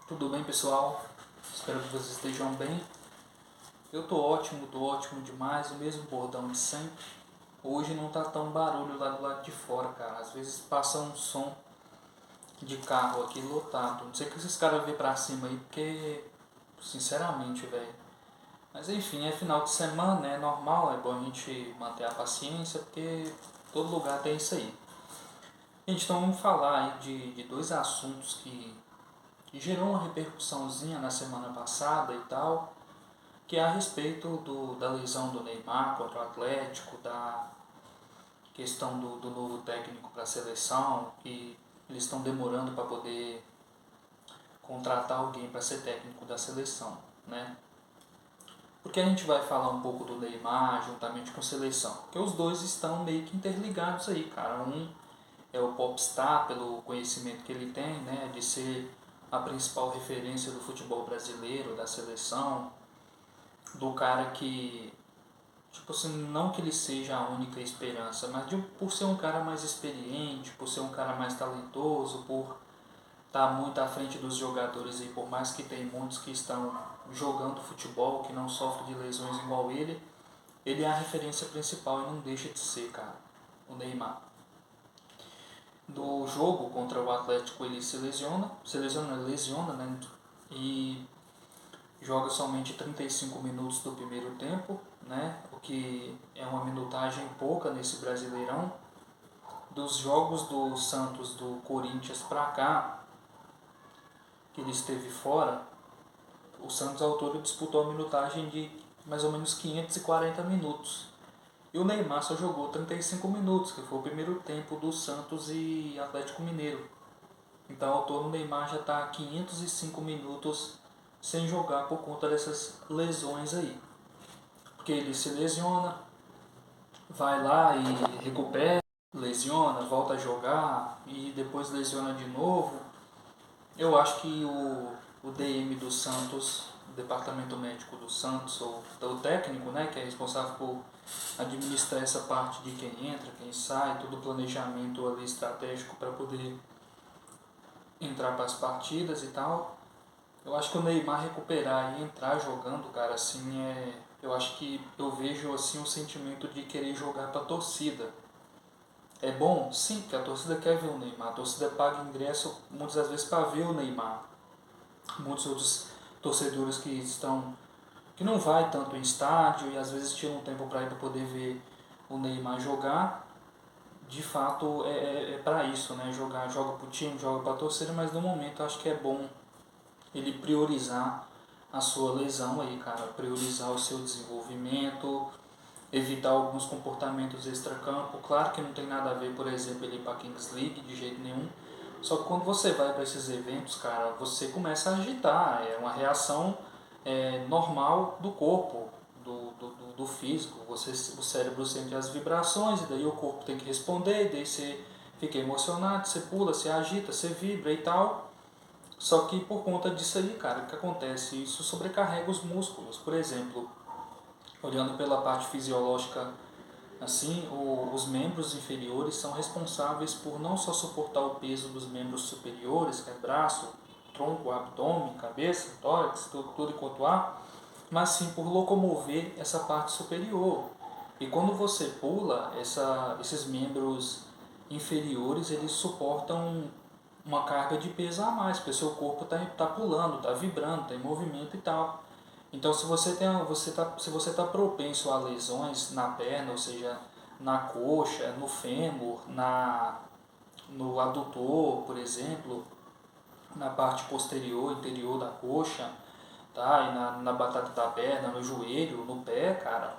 Tudo bem, pessoal? Espero que vocês estejam bem. Eu tô ótimo demais, o mesmo bordão de sempre. Hoje não tá tão barulho lá do lado de fora, cara. Às vezes passa um som de carro aqui lotado. Não sei o que esses caras vê pra cima aí, porque, sinceramente, velho. Mas enfim, é final de semana, né? É normal, é bom a gente manter a paciência, porque todo lugar tem isso aí. Gente, então vamos falar aí de dois assuntos que gerou uma repercussãozinha na semana passada e tal, que é a respeito da lesão do Neymar contra o Atlético, da questão do novo técnico para a seleção, que eles estão demorando para poder contratar alguém para ser técnico da seleção, né? Porque a gente vai falar um pouco do Neymar juntamente com a seleção, porque os dois estão meio que interligados aí, cara. Um é o popstar pelo conhecimento que ele tem, né, de ser a principal referência do futebol brasileiro, da seleção, do cara que, tipo assim, não que ele seja a única esperança, mas por ser um cara mais experiente, por ser um cara mais talentoso, por estar muito à frente dos jogadores e por mais que tem muitos que estão jogando futebol, que não sofrem de lesões igual ele é a referência principal e não deixa de ser, cara, o Neymar. Do jogo contra o Atlético ele lesiona, né? E joga somente 35 minutos do primeiro tempo, né? O que é uma minutagem pouca nesse Brasileirão. Dos jogos do Santos do Corinthians pra cá, que ele esteve fora, o Santos ao todo disputou a minutagem de mais ou menos 540 minutos. E o Neymar só jogou 35 minutos, que foi o primeiro tempo do Santos e Atlético Mineiro. Então ao todo o Neymar já está 505 minutos sem jogar por conta dessas lesões aí. Porque ele se lesiona, vai lá e recupera, lesiona, volta a jogar e depois lesiona de novo. Eu acho que o DM do Santos, o departamento médico do Santos, ou o técnico, né, que é responsável por administrar essa parte de quem entra, quem sai, todo o planejamento ali estratégico para poder entrar para as partidas e tal. Eu acho que o Neymar recuperar e entrar jogando, cara, assim, eu acho que eu vejo assim um sentimento de querer jogar para a torcida. É bom, sim, porque a torcida quer ver o Neymar. A torcida paga ingresso muitas das vezes para ver o Neymar. Muitos outros torcedores que não vai tanto em estádio e às vezes tiram um tempo para ir para poder ver o Neymar jogar. De fato é para isso, né? Joga pro time, joga para a torcida, mas no momento eu acho que é bom ele priorizar a sua lesão aí, cara, priorizar o seu desenvolvimento, evitar alguns comportamentos extracampo. Claro que não tem nada a ver, por exemplo, ele ir para Kings League de jeito nenhum. Só que quando você vai para esses eventos, cara, você começa a agitar, é uma reação normal do corpo, do físico. O cérebro sente as vibrações e daí o corpo tem que responder, e daí você fica emocionado, você pula, você agita, você vibra e tal. Só que por conta disso aí, cara, o que acontece? Isso sobrecarrega os músculos. Por exemplo, olhando pela parte fisiológica, assim, os membros inferiores são responsáveis por não só suportar o peso dos membros superiores, que é braço, tronco, abdômen, cabeça, tórax, tudo enquanto ar, mas sim por locomover essa parte superior. E quando você pula, esses membros inferiores eles suportam uma carga de peso a mais, porque o seu corpo tá pulando, está vibrando, está em movimento e tal. Então, se você tá propenso a lesões na perna, ou seja, na coxa, no fêmur, no adutor, por exemplo, na parte posterior, interior da coxa, tá? E na batata da perna, no joelho, no pé, cara,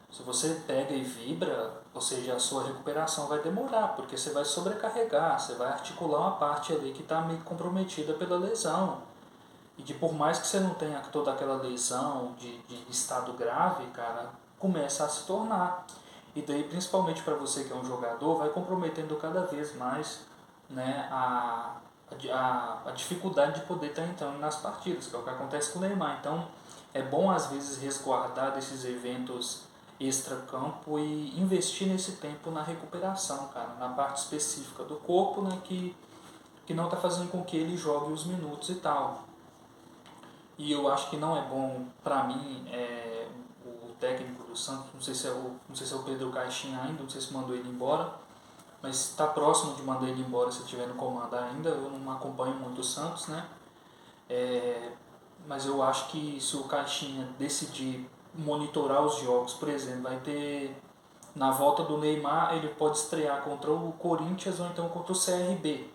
se você pega e vibra, ou seja, a sua recuperação vai demorar, porque você vai sobrecarregar, você vai articular uma parte ali que está meio comprometida pela lesão. E de por mais que você não tenha toda aquela lesão de estado grave, cara, começa a se tornar. E daí, principalmente para você que é um jogador, vai comprometendo cada vez mais, né, a dificuldade de poder estar entrando nas partidas, que é o que acontece com o Neymar. Então, é bom às vezes resguardar desses eventos extra-campo e investir nesse tempo na recuperação, cara, na parte específica do corpo, né, que não está fazendo com que ele jogue os minutos e tal. E eu acho que não é bom, para mim, o técnico do Santos, não sei se é o Pedro Caixinha ainda, não sei se mandou ele embora, mas está próximo de mandar ele embora se estiver no comando ainda. Eu não acompanho muito o Santos, né? É, mas eu acho que se o Caixinha decidir monitorar os jogos, por exemplo, vai ter na volta do Neymar, ele pode estrear contra o Corinthians ou então contra o CRB.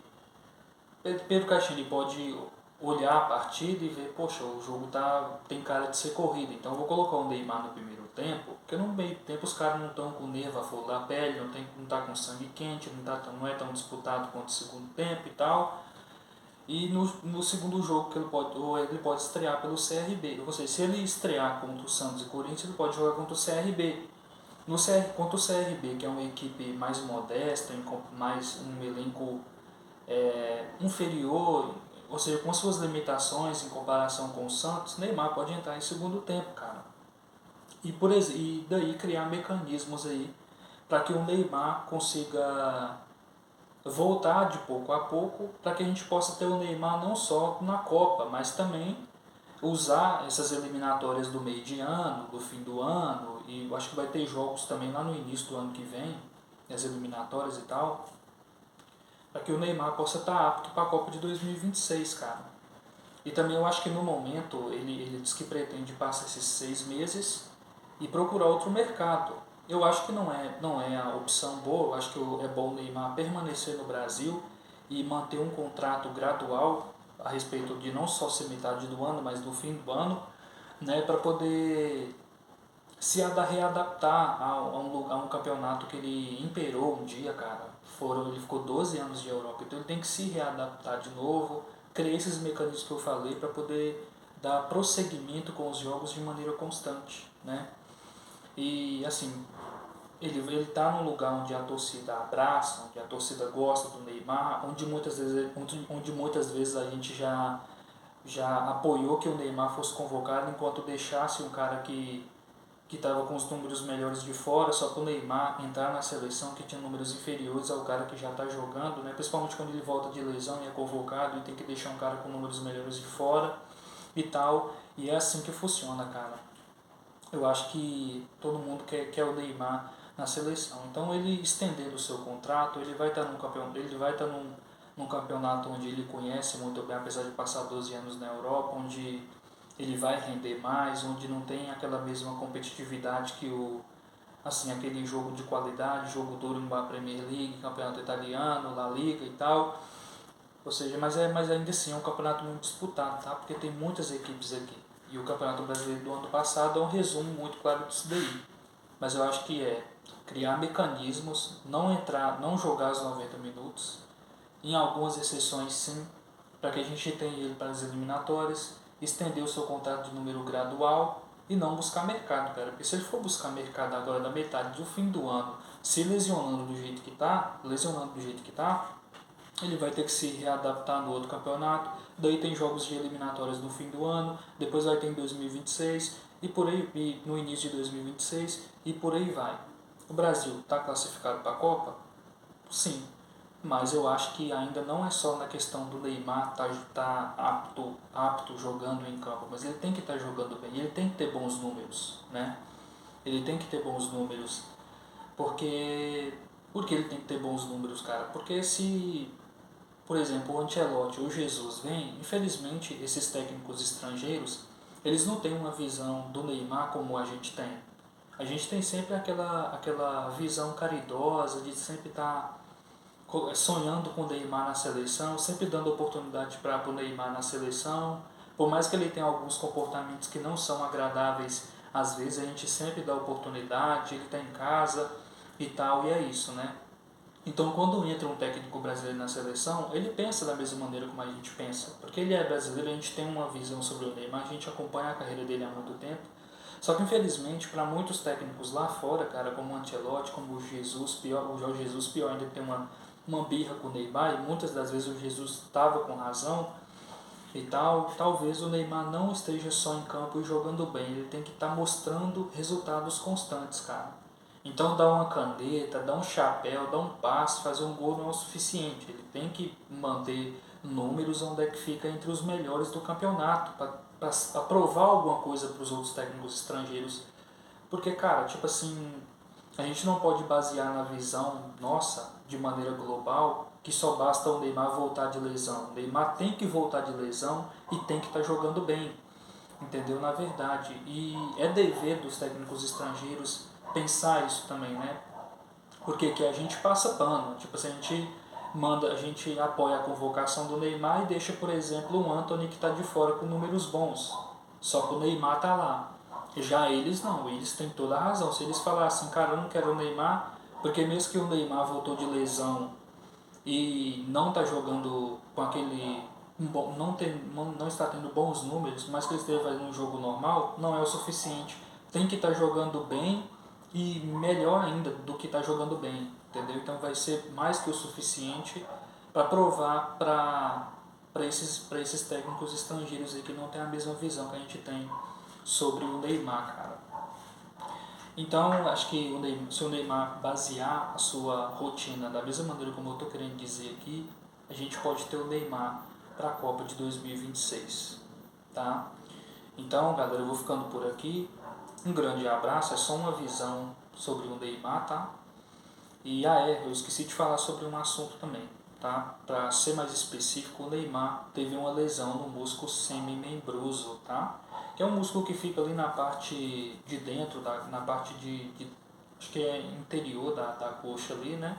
Pedro Caixinha ele pode olhar a partida e ver, poxa, o jogo tem cara de ser corrido, então eu vou colocar o Neymar no primeiro tempo, porque no meio tempo os caras não estão com o nervo a flor da pele, não tá com sangue quente, não é tão disputado quanto o segundo tempo e tal. E no segundo jogo que ele pode estrear pelo CRB. Ou seja, se ele estrear contra o Santos e Corinthians, ele pode jogar contra o CRB. Contra o CRB, que é uma equipe mais modesta, mais um elenco inferior, ou seja, com suas limitações em comparação com o Santos, Neymar pode entrar em segundo tempo, cara. E daí criar mecanismos aí para que o Neymar consiga voltar de pouco a pouco, para que a gente possa ter o Neymar não só na Copa, mas também usar essas eliminatórias do meio de ano, do fim do ano, e eu acho que vai ter jogos também lá no início do ano que vem, as eliminatórias e tal, para que o Neymar possa estar apto para a Copa de 2026, cara. E também eu acho que no momento ele diz que pretende passar esses 6 meses e procurar outro mercado. Eu acho que não é a opção boa, eu acho que é bom o Neymar permanecer no Brasil e manter um contrato gradual a respeito de não só ser metade do ano, mas do fim do ano, né, para poder readaptar a um campeonato que ele imperou um dia, cara. Ele ficou 12 anos de Europa, então ele tem que se readaptar de novo, criar esses mecanismos que eu falei para poder dar prosseguimento com os jogos de maneira constante, né? E assim, ele tá num lugar onde a torcida abraça, onde a torcida gosta do Neymar, onde muitas vezes a gente já apoiou que o Neymar fosse convocado enquanto deixasse um cara que estava com os números melhores de fora, só para o Neymar entrar na seleção que tinha números inferiores ao cara que já está jogando, né? Principalmente quando ele volta de lesão e é convocado e tem que deixar um cara com números melhores de fora e tal. E é assim que funciona, cara. Eu acho que todo mundo quer o Neymar na seleção. Então ele estendendo o seu contrato, ele vai estar num campeonato onde ele conhece muito bem, apesar de passar 12 anos na Europa, onde ele vai render mais, onde não tem aquela mesma competitividade que aquele jogo de qualidade, jogo duro em Premier League, Campeonato Italiano, La Liga e tal. Ou seja, mas ainda assim é um campeonato muito disputado, tá? Porque tem muitas equipes aqui. E o Campeonato Brasileiro do ano passado é um resumo muito claro disso daí. Mas eu acho que é criar mecanismos, não jogar os 90 minutos, em algumas exceções sim, para que a gente tenha ele para as eliminatórias, estender o seu contrato de número gradual e não buscar mercado, cara. Porque se ele for buscar mercado agora na metade do fim do ano, se lesionando do jeito que tá, ele vai ter que se readaptar no outro campeonato. Daí tem jogos de eliminatórias no fim do ano, depois vai ter em 2026 e por aí e no início de 2026 e por aí vai. O Brasil está classificado para a Copa? Sim, mas eu acho que ainda não é só na questão do Neymar tá apto jogando em campo, mas ele tem que estar jogando bem, ele tem que ter bons números, né? Ele tem que ter bons números, porque ele tem que ter bons números, cara? Porque se, por exemplo, o Ancelotti ou o Jesus vem, infelizmente esses técnicos estrangeiros, eles não têm uma visão do Neymar como a gente tem. A gente tem sempre aquela visão caridosa de sempre estar sonhando com o Neymar na seleção, sempre dando oportunidade para o Neymar na seleção. Por mais que ele tenha alguns comportamentos que não são agradáveis, às vezes a gente sempre dá oportunidade, ele está em casa e tal, e é isso, né? Então, quando entra um técnico brasileiro na seleção, ele pensa da mesma maneira como a gente pensa. Porque ele é brasileiro, a gente tem uma visão sobre o Neymar, a gente acompanha a carreira dele há muito tempo. Só que, infelizmente, para muitos técnicos lá fora, cara, como o Ancelotti, como o Jorge Jesus, pior ainda tem uma birra com o Neymar, e muitas das vezes o Jesus estava com razão e tal, talvez o Neymar não esteja só em campo e jogando bem, ele tem que estar mostrando resultados constantes, cara. Então dar uma caneta, dar um chapéu, dar um passe, fazer um gol não é o suficiente, ele tem que manter números onde é que fica entre os melhores do campeonato, para provar alguma coisa para os outros técnicos estrangeiros. Porque, cara, tipo assim, a gente não pode basear na visão nossa, de maneira global, que só basta o Neymar voltar de lesão. O Neymar tem que voltar de lesão e tem que estar jogando bem, entendeu? Na verdade. E é dever dos técnicos estrangeiros pensar isso também, né? Porque que a gente passa pano, tipo assim, a gente apoia a convocação do Neymar e deixa, por exemplo, o Antony que está de fora com números bons. Só que o Neymar tá lá. Já eles não, eles têm toda a razão. Se eles falassem, cara, eu não quero o Neymar, porque mesmo que o Neymar voltou de lesão e não está jogando com aquele. Não está tendo bons números, mas que ele esteja fazendo um jogo normal, não é o suficiente. Tem que estar jogando bem e melhor ainda do que está jogando bem, entendeu? Então vai ser mais que o suficiente para provar para esses técnicos estrangeiros aí que não tem a mesma visão que a gente tem sobre o Neymar, cara. Então, acho que se o Neymar basear a sua rotina da mesma maneira como eu estou querendo dizer aqui, a gente pode ter o Neymar para a Copa de 2026, tá? Então, galera, eu vou ficando por aqui. Um grande abraço, é só uma visão sobre o Neymar, tá? E eu esqueci de falar sobre um assunto também, tá? Para ser mais específico, o Neymar teve uma lesão no músculo semimembroso, tá? Que é um músculo que fica ali na parte de dentro, na parte acho que é interior da coxa ali, né?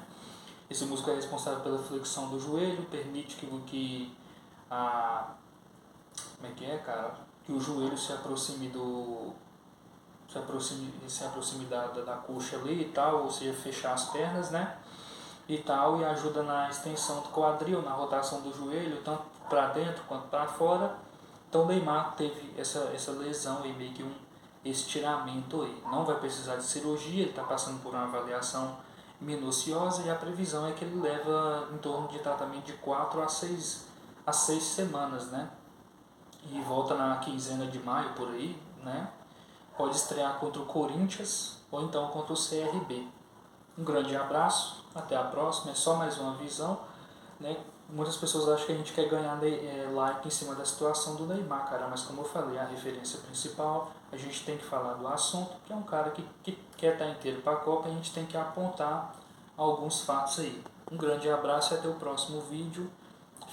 Esse músculo é responsável pela flexão do joelho, permite que como é que é, cara? Que o joelho se aproxime da coxa ali e tal, ou seja, fechar as pernas, né? E tal, e ajuda na extensão do quadril, na rotação do joelho, tanto para dentro quanto para fora. Então o Neymar teve essa lesão e meio que um estiramento aí. Não vai precisar de cirurgia, ele está passando por uma avaliação minuciosa e a previsão é que ele leva em torno de tratamento de 4 a 6 semanas, né? E volta na quinzena de maio por aí, né? Pode estrear contra o Corinthians ou então contra o CRB. Um grande abraço, até a próxima, é só mais uma visão, né? Muitas pessoas acham que a gente quer ganhar like em cima da situação do Neymar, cara, mas como eu falei, a referência principal, a gente tem que falar do assunto, que é um cara que quer estar inteiro para a Copa, a gente tem que apontar alguns fatos aí. Um grande abraço e até o próximo vídeo.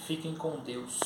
Fiquem com Deus.